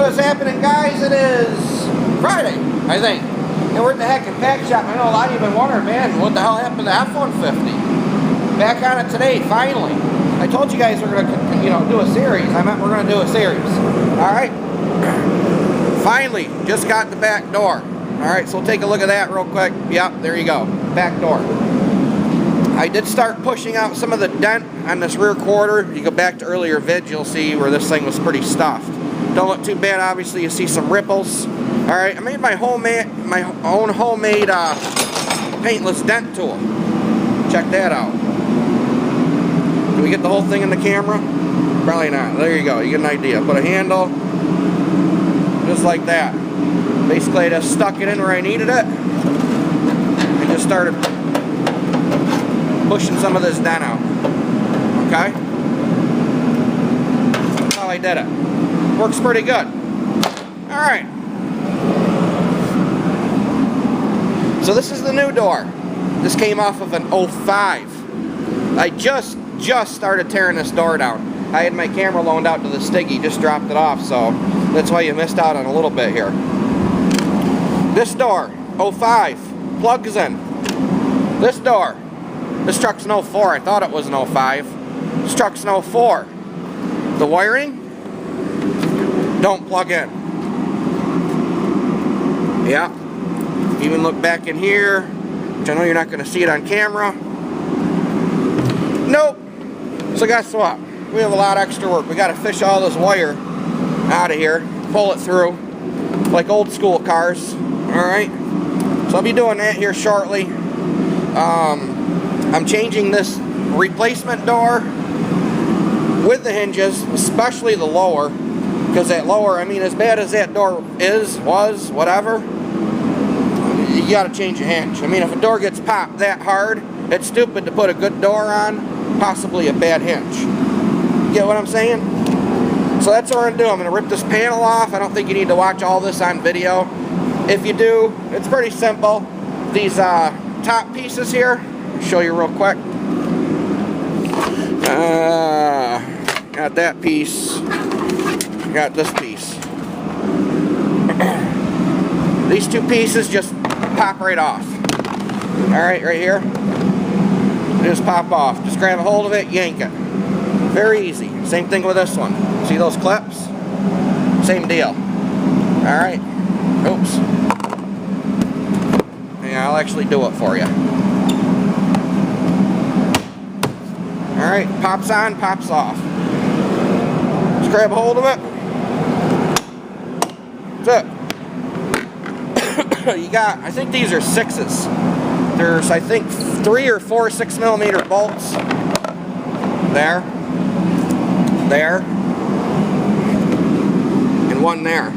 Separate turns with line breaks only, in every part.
What's happening, guys? It is Friday, I think. And we're at the Heck and Pack Shop. I know a lot of you have been wondering, man, what the hell happened to the F-150? Back on it today, finally. I told you guys we're going to, do a series. I meant we're going to do a series. All right? Finally, just got the back door. All right, so we'll take a look at that real quick. Yep, there you go. Back door. I did start pushing out some of the dent on this rear quarter. You go back to earlier vids, you'll see where this thing was pretty stuffed. Don't look too bad, obviously. You see some ripples. All right, I made my own homemade paintless dent tool. Check that out. Can we get the whole thing in the camera? Probably not. There you go. You get an idea. Put a handle, just like that. Basically, I just stuck it in where I needed it and just started pushing some of this dent out. Okay? That's how I did it. Works pretty good. Alright. So this is the new door. This came off of an 05. I just started tearing this door down. I had my camera loaned out to the Stiggy, just dropped it off, so that's why you missed out on a little bit here. This door, 05, plugs in. This door, this truck's an 04. I thought it was an 05. This truck's an 04. The wiring don't plug in. Yeah. Even look back in here, which I know you're not going to see it on camera. Nope. So guess what? We have a lot of extra work. We got to fish all this wire out of here, pull it through, like old school cars. Alright? So I'll be doing that here shortly. I'm changing this replacement door with the hinges, especially the lower, because that lower, I mean, as bad as that door was, whatever, you got to change a hinge. I mean, if a door gets popped that hard, it's stupid to put a good door on, possibly a bad hinge. Get what I'm saying? So that's what I'm going to do. I'm going to rip this panel off. I don't think you need to watch all this on video. If you do, it's pretty simple. These top pieces here, I'll show you real quick. Got that piece. Got this piece. These two pieces just pop right off. Alright, right here. They just pop off. Just grab a hold of it, yank it. Very easy. Same thing with this one. See those clips? Same deal. Alright. Oops. Yeah, I'll actually do it for you. Alright, pops on, pops off. Just grab a hold of it. That's it. You got, I think these are 6s. There's, I think, 3 or 4 6mm bolts. There. There. And one there.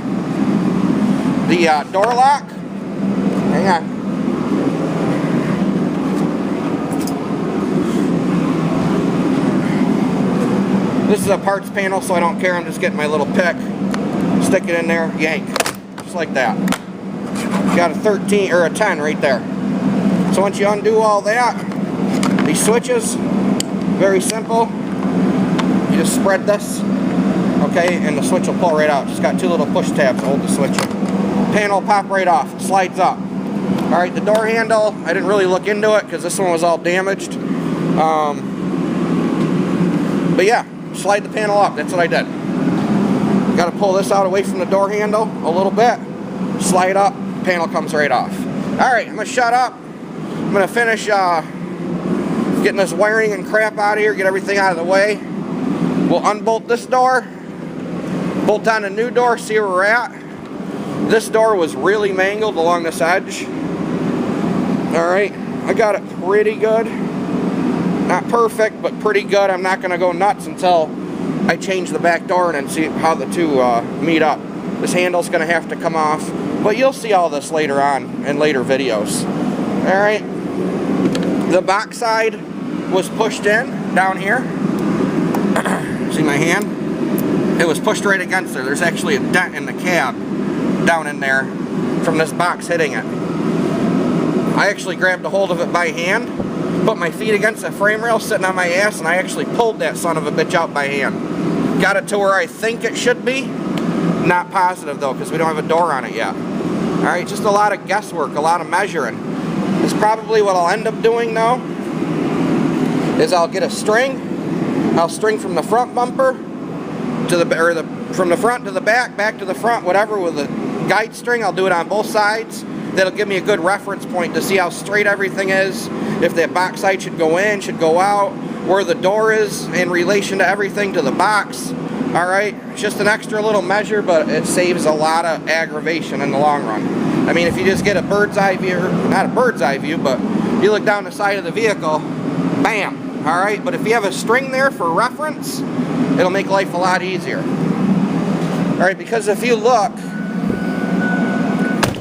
The door lock. Hang on. This is a parts panel, so I don't care. I'm just getting my little pick. Stick it in there, yank. Just like that. Got a 13 or a 10 right there. So once you undo all that, these switches, very simple. You just spread this, okay, and the switch will pull right out. Just got 2 little push tabs to hold the switch in. Panel will pop right off. It slides up. Alright, the door handle, I didn't really look into it because this one was all damaged. But yeah, slide the panel up. That's what I did. Got to pull this out away from the door handle a little bit. Slide up. Panel comes right off. Alright, I'm going to shut up. I'm going to finish getting this wiring and crap out of here. Get everything out of the way. We'll unbolt this door. Bolt on a new door. See where we're at. This door was really mangled along this edge. Alright, I got it pretty good. Not perfect, but pretty good. I'm not going to go nuts until I change the back door and see how the two meet up. This handle's going to have to come off, but you'll see all this later on in later videos. Alright, the box side was pushed in down here. See my hand? It was pushed right against there. There's actually a dent in the cab down in there from this box hitting it. I actually grabbed a hold of it by hand, put my feet against the frame rail sitting on my ass, and I actually pulled that son of a bitch out by hand. Got it to where I think it should be. Not positive though, because we don't have a door on it yet. Alright, just a lot of guesswork, a lot of measuring. It's probably what I'll end up doing though, is I'll get a string. I'll string from the front bumper to from the front to the back to the front, whatever, with a guide string. I'll do it on both sides. That'll give me a good reference point to see how straight everything is, if that box side should go in, should go out, where the door is in relation to everything, to the box. Alright, it's just an extra little measure, but it saves a lot of aggravation in the long run. I mean, if you just get a bird's eye view, not a bird's eye view, but you look down the side of the vehicle, bam. Alright, but if you have a string there for reference, it'll make life a lot easier. Alright, because if you look,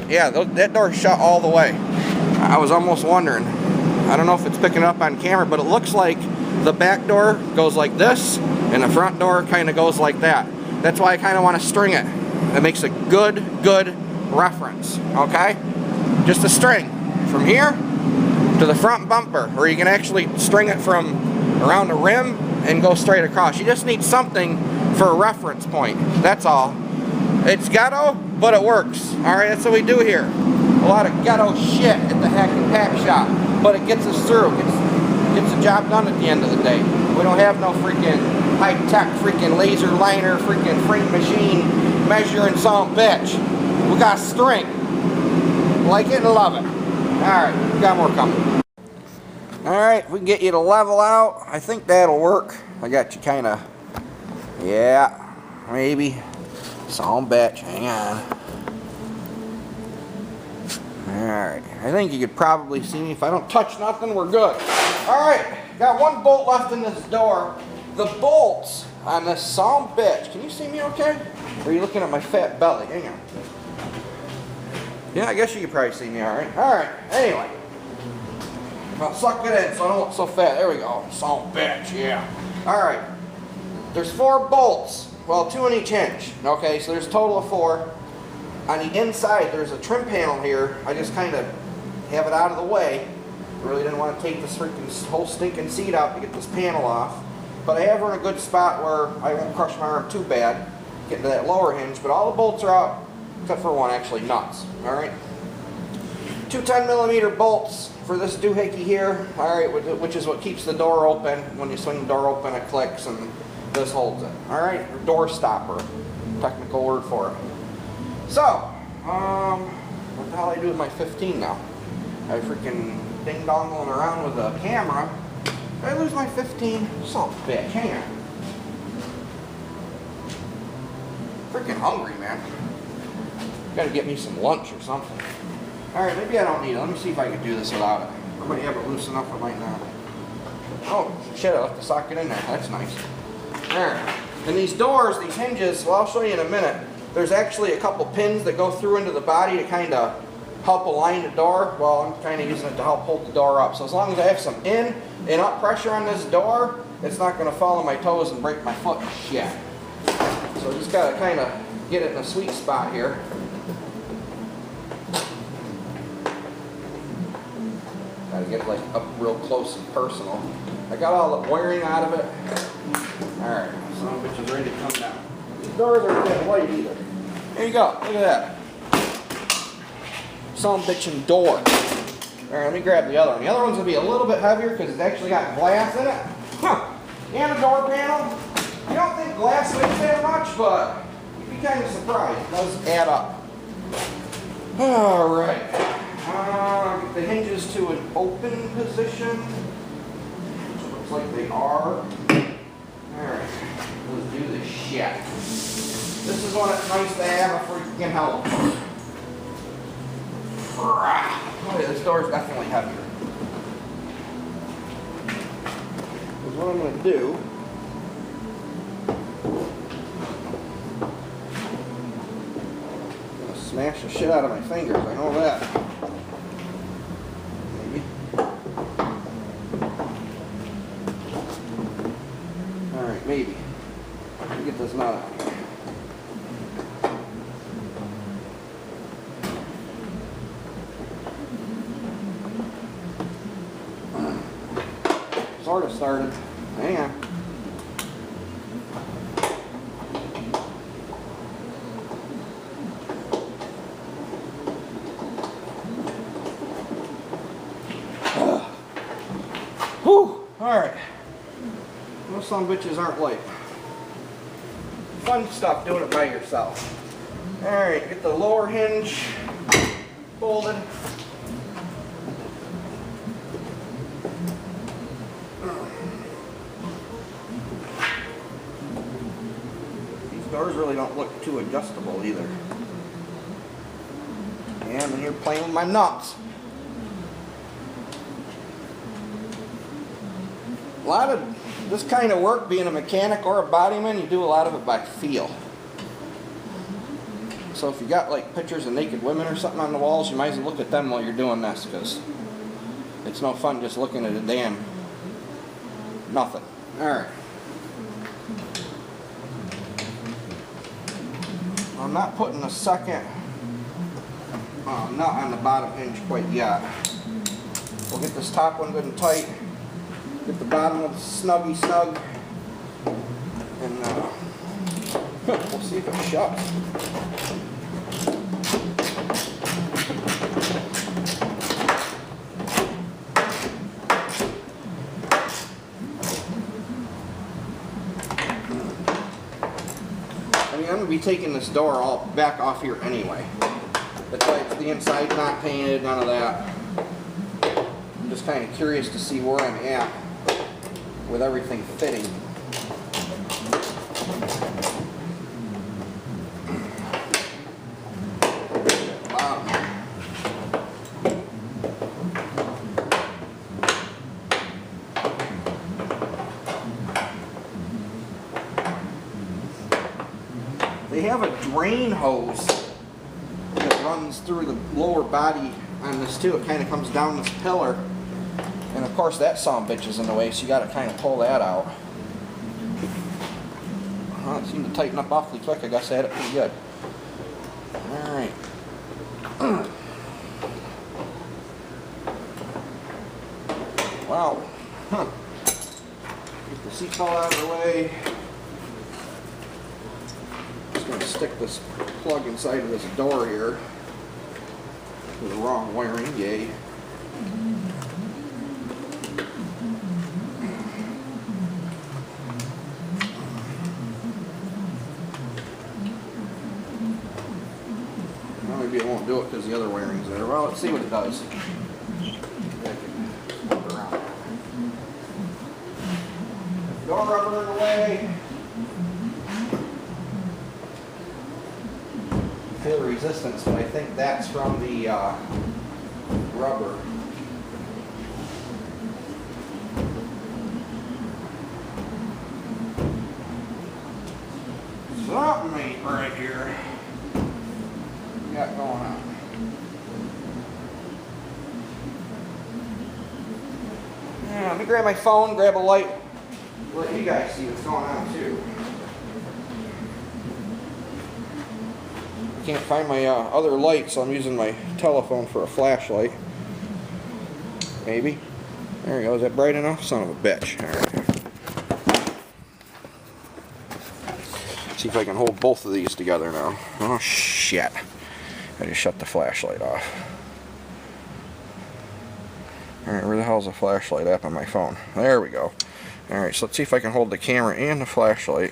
yeah, that door's shut all the way. I was almost wondering, I don't know if it's picking up on camera, but it looks like the back door goes like this, and the front door kind of goes like that. That's why I kind of want to string it. It makes a good reference, okay? Just a string from here to the front bumper, or you can actually string it from around the rim and go straight across. You just need something for a reference point, that's all. It's ghetto, but it works. Alright, that's what we do here. A lot of ghetto shit at the hack and pack shop, but it gets us through, gets the job done at the end of the day. We don't have no freaking high-tech freaking laser liner, freaking frame machine measuring some bitch. We got string. Like it and love it. Alright, we got more coming. Alright, we can get you to level out. I think that'll work. I got you kind of, yeah, maybe. Some bitch, hang on. Alright, I think you could probably see me. If I don't touch nothing, we're good. Alright, got one bolt left in this door. The bolts on this some bitch. Can you see me okay? Or are you looking at my fat belly? Hang on. Yeah, I guess you could probably see me alright. Alright, anyway. I'll suck it in so I don't look so fat. There we go. Some bitch, yeah. Alright. There's 4 bolts. Well, 2 in each hinge. Okay, so there's a total of 4. On the inside, there's a trim panel here. I just kind of have it out of the way. Really didn't want to take this freaking whole stinking seat out to get this panel off. But I have her in a good spot where I won't crush my arm too bad getting to that lower hinge. But all the bolts are out, except for one actually nuts. Alright. 2 10mm bolts for this doohickey here. Alright, which is what keeps the door open. When you swing the door open, it clicks and this holds it. Alright, or door stopper. Technical word for it. So, what the hell do I do with my 15 now? I freaking ding-dongling around with a camera. Did I lose my 15? Son of a bitch, hang on. Freaking hungry, man. Gotta get me some lunch or something. Alright, maybe I don't need it. Let me see if I can do this without it. I might have it loose enough, I might not. Oh, shit, I left the socket in there. That's nice. Alright. And these doors, these hinges, well, I'll show you in a minute. There's actually a couple pins that go through into the body to kind of help align the door. Well, I'm kind of using it to help hold the door up. So as long as I have some in and up pressure on this door, it's not going to fall on my toes and break my foot and shit. So just got to kind of get it in a sweet spot here. Got to get like up real close and personal. I got all the wiring out of it. Alright, some of which is ready to come down. These doors aren't that light either. There you go, look at that. Some bitchin' door. Alright, let me grab the other one. The other one's going to be a little bit heavier because it's actually got glass in it. Huh. And a door panel. I don't think glass weighs that much, but you'd be kind of surprised. It does add up. Alright. Get the hinges to an open position. Looks like they are. Alright. Let's do this shit. This is when it's nice to have a freaking help. Oh yeah, this door is definitely heavier. Because what I'm going to do, I'm going to smash the shit out of my fingers, I know that. Maybe. Alright, maybe. Let me get this knot out here. Sort of started. Hang on. Whew, alright. Those some bitches aren't light. Fun stuff doing it by yourself. Alright, get the lower hinge folded. These doors really don't look too adjustable either. And I'm in here playing with my nuts. A lot of this kind of work, being a mechanic or a bodyman, you do a lot of it by feel. So if you got like pictures of naked women or something on the walls, you might as well look at them while you're doing this, because it's no fun just looking at a damn nothing. Alright. I'm not putting a second nut on the bottom hinge quite yet. We'll get this top one good and tight. Get the bottom of the snuggy snug, and we'll see if it shuts. I mean, I'm going to be taking this door all back off here anyway. That's why it's the inside not painted, none of that. I'm just kind of curious to see where I'm at with everything fitting. They have a drain hose that runs through the lower body on this too. It kind of comes down this pillar. And of course that son-of-a-bitch is in the way, so you got to kind of pull that out. Well, it seemed to tighten up awfully quick. I guess I had it pretty good. Alright. Wow. Get the seatbelt out of the way. Just going to stick this plug inside of this door here. With the wrong wiring, yay. Maybe it won't do it because the other wiring's there. Well, let's see what it does. Door rubber in the way. Feel resistance, but I think that's from the rubber. Something ain't right here. Got going on. Yeah, let me grab my phone, grab a light, let you guys see what's going on too. I can't find my other light, so I'm using my telephone for a flashlight. Maybe. There we go. Is that bright enough? Son of a bitch. All right. See if I can hold both of these together now. Oh shit. I just shut the flashlight off. Alright, where the hell's the flashlight app on my phone? There we go. Alright, so let's see if I can hold the camera and the flashlight.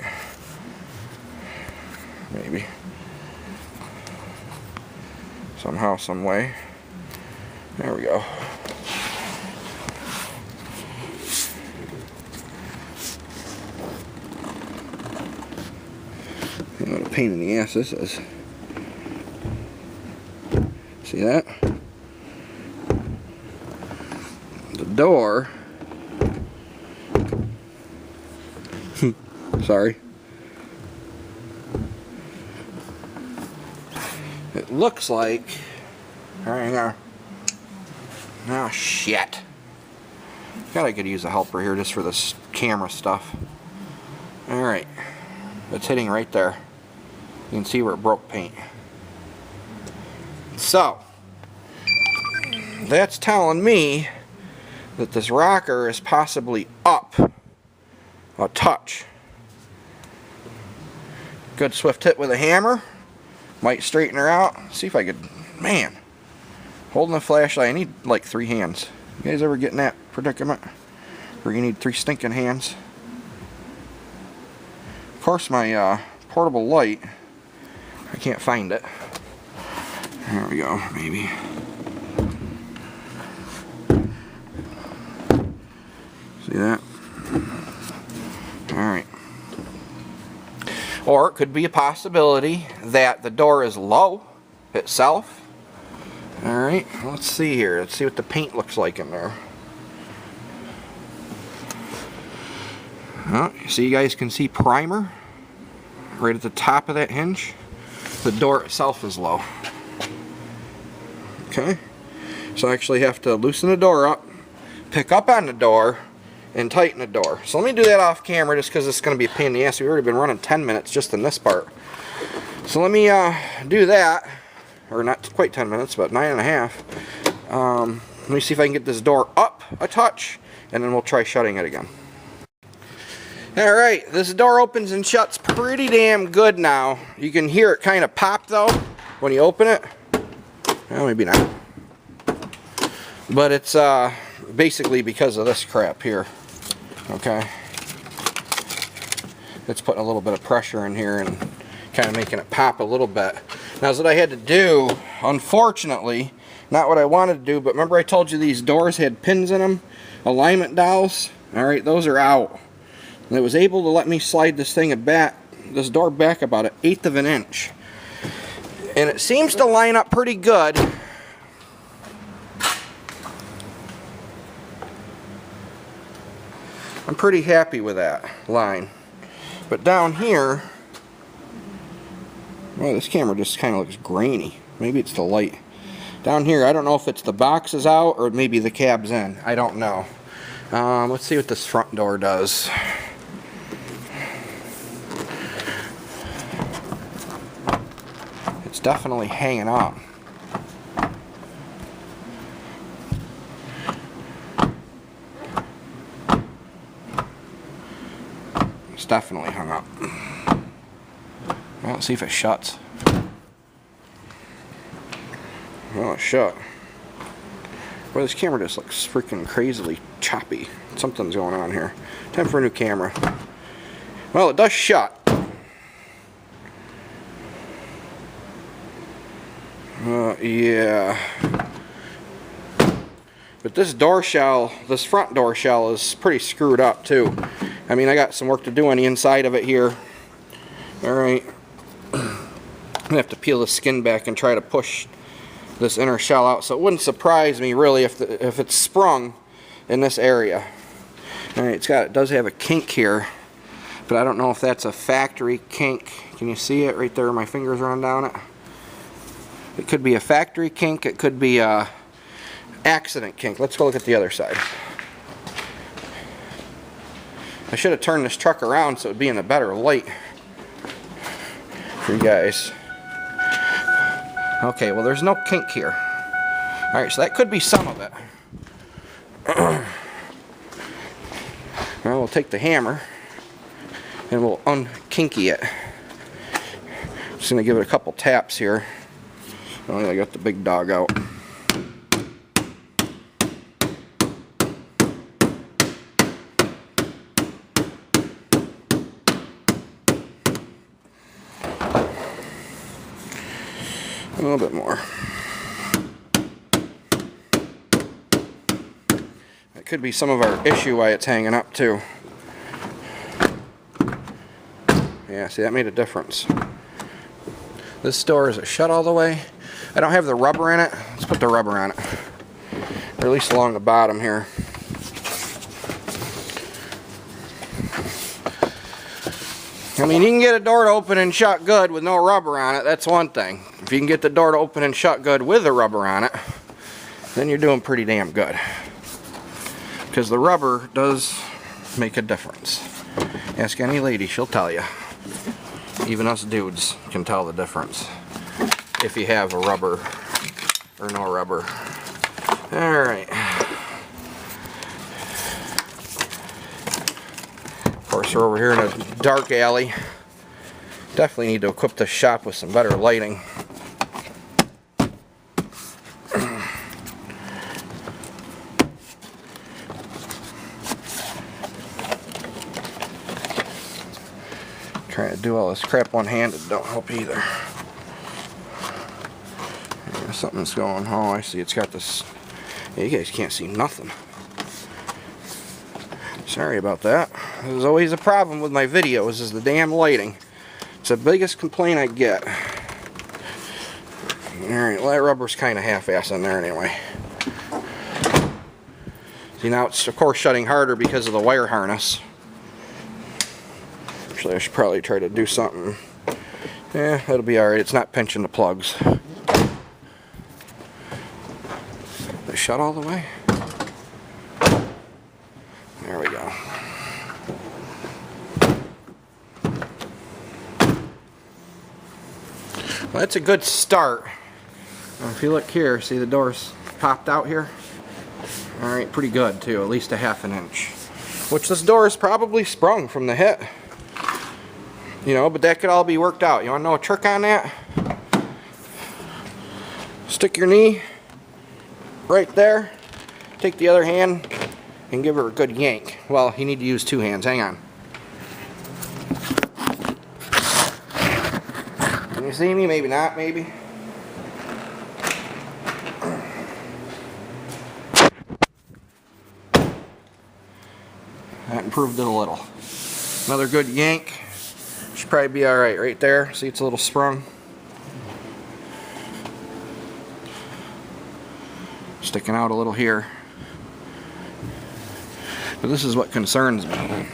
Maybe. Somehow, some way. There we go. What a pain in the ass this is. See that? The door. Sorry. It looks like. Alright, hang on. Oh shit. God, I could use a helper here just for this camera stuff. Alright. It's hitting right there. You can see where it broke paint. So, that's telling me that this rocker is possibly up a touch. Good swift hit with a hammer. Might straighten her out. See if I could, man, holding the flashlight, I need like 3 hands. You guys ever get in that predicament? where you need 3 stinking hands. Of course, my portable light, I can't find it. There we go, maybe. See that? Alright. Or it could be a possibility that the door is low itself. Alright, let's see here. Let's see what the paint looks like in there. Oh, so you guys can see primer right at the top of that hinge. The door itself is low. Okay, so I actually have to loosen the door up, pick up on the door, and tighten the door. So let me do that off camera just because it's going to be a pain in the ass. We've already been running 10 minutes just in this part. So let me do that, or not quite 10 minutes, but 9.5. Let me see if I can get this door up a touch, and then we'll try shutting it again. Alright, this door opens and shuts pretty damn good now. You can hear it kind of pop though when you open it. Well, maybe not. But it's basically because of this crap here. Okay. It's putting a little bit of pressure in here and kind of making it pop a little bit. Now, what I had to do, unfortunately, not what I wanted to do, but remember I told you these doors had pins in them? Alignment dowels? Alright, those are out. And it was able to let me slide this door back about 1/8 of an inch. And it seems to line up pretty good. I'm pretty happy with that line. But down here, well, this camera just kind of looks grainy. Maybe it's the light. Down here, I don't know if it's the box is out or maybe the cab's in. I don't know. Let's see what this front door does. It's definitely hanging up. It's definitely hung up. Well, let's see if it shuts. Well, it shut. Well, this camera just looks freaking crazily choppy. Something's going on here. Time for a new camera. Well, it does shut. Yeah. But this door shell, this front door shell is pretty screwed up too. I mean, I got some work to do on the inside of it here. Alright. I'm going to have to peel the skin back and try to push this inner shell out. So it wouldn't surprise me really if it's sprung in this area. Alright, it does have a kink here. But I don't know if that's a factory kink. Can you see it right there? My fingers running down it. It could be a factory kink. It could be a accident kink. Let's go look at the other side. I should have turned this truck around so it would be in a better light for you guys. Okay, well there's no kink here. Alright, so that could be some of it. Well, we'll take the hammer and we'll unkinky it. Just going to give it a couple taps here. Oh, I got the big dog out. A little bit more. That could be some of our issue why it's hanging up too. Yeah, see, that made a difference. This door, is it shut all the way? I don't have the rubber in it. Let's put the rubber on it. Or at least along the bottom here. I mean, you can get a door to open and shut good with no rubber on it. That's one thing. If you can get the door to open and shut good with the rubber on it, then you're doing pretty damn good. Because the rubber does make a difference. Ask any lady, she'll tell you. Even us dudes can tell the difference if you have a rubber or no rubber. Alright. Of course, we're over here in a dark alley. Definitely need to equip this shop with some better lighting. Trying to do all this crap one-handed don't help either. Yeah, something's going. Oh, I see. It's got this. Yeah, you guys can't see nothing. Sorry about that. There's always a problem with my videos, is the damn lighting. It's the biggest complaint I get. Alright, well, that rubber's kind of half-assed in there anyway. See, now it's of course shutting harder because of the wire harness. Actually, I should probably try to do something. Yeah, that'll be alright. It's not pinching the plugs. They shut all the way? There we go. Well, that's a good start. Now, if you look here, see the doors popped out here? Alright, pretty good too, at least a ½ inch. Which this door is probably sprung from the hit. You know, but that could all be worked out. You want to know a trick on that? Stick your knee right there, take the other hand, and give her a good yank. Well, you need to use 2 hands. Hang on. Can you see me? Maybe not, maybe. That improved it a little. Another good yank. Should probably be alright right there. See, it's a little sprung. Sticking out a little here. But this is what concerns me.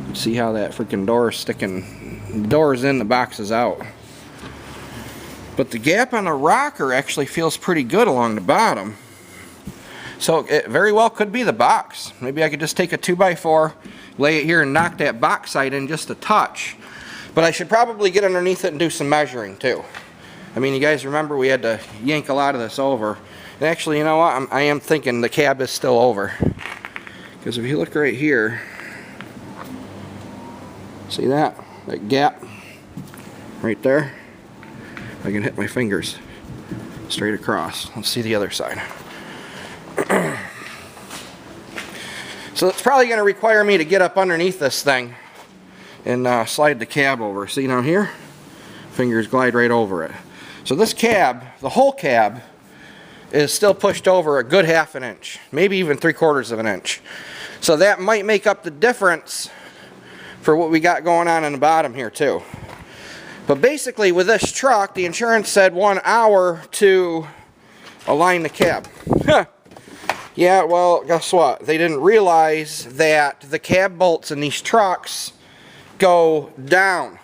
You see how that freaking door is sticking. The door is in, the box is out. But the gap on the rocker actually feels pretty good along the bottom. So it very well could be the box. Maybe I could just take a 2x4, lay it here and knock that box side in just a touch. But I should probably get underneath it and do some measuring too. I mean, you guys remember we had to yank a lot of this over. And actually, you know what? I am thinking the cab is still over. Because if you look right here, see that? That gap right there? I can hit my fingers straight across. Let's see the other side. So it's probably going to require me to get up underneath this thing and slide the cab over. See down here? Fingers glide right over it. So this cab, the whole cab, is still pushed over a good ½ inch, maybe even 3/4 of an inch. So that might make up the difference for what we got going on in the bottom here too. But basically with this truck, the insurance said 1 hour to align the cab. Yeah, well, guess what? They didn't realize that the cab bolts in these trucks go down.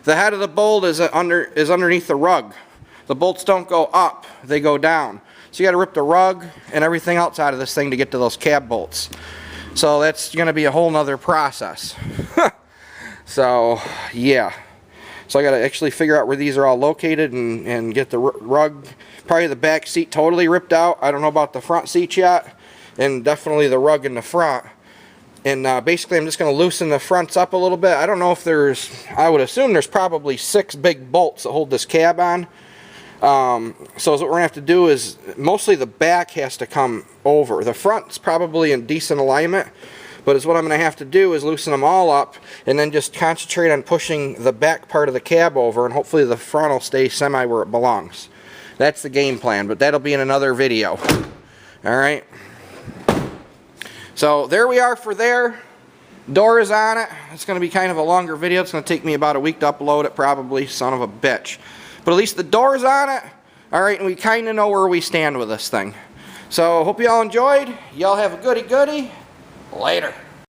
The head of the bolt is underneath the rug. The bolts don't go up, they go down. So you got to rip the rug and everything else out of this thing to get to those cab bolts. So that's going to be a whole nother process. So, yeah. So I got to actually figure out where these are all located and get the rug, probably the back seat totally ripped out. I don't know about the front seat yet, and definitely the rug in the front. And basically I'm just going to loosen the fronts up a little bit. I don't know if there's, I would assume there's probably 6 big bolts that hold this cab on. So what we're going to have to do is, mostly the back has to come over. The front's probably in decent alignment. But what I'm going to have to do is loosen them all up and then just concentrate on pushing the back part of the cab over, and hopefully the front will stay semi where it belongs. That's the game plan, but that'll be in another video. Alright. So there we are for there. Door is on it. It's going to be kind of a longer video. It's going to take me about a week to upload it probably. Son of a bitch. But at least the door's on it. Alright, and we kind of know where we stand with this thing. So hope you all enjoyed. Y'all have a goody goody. Later.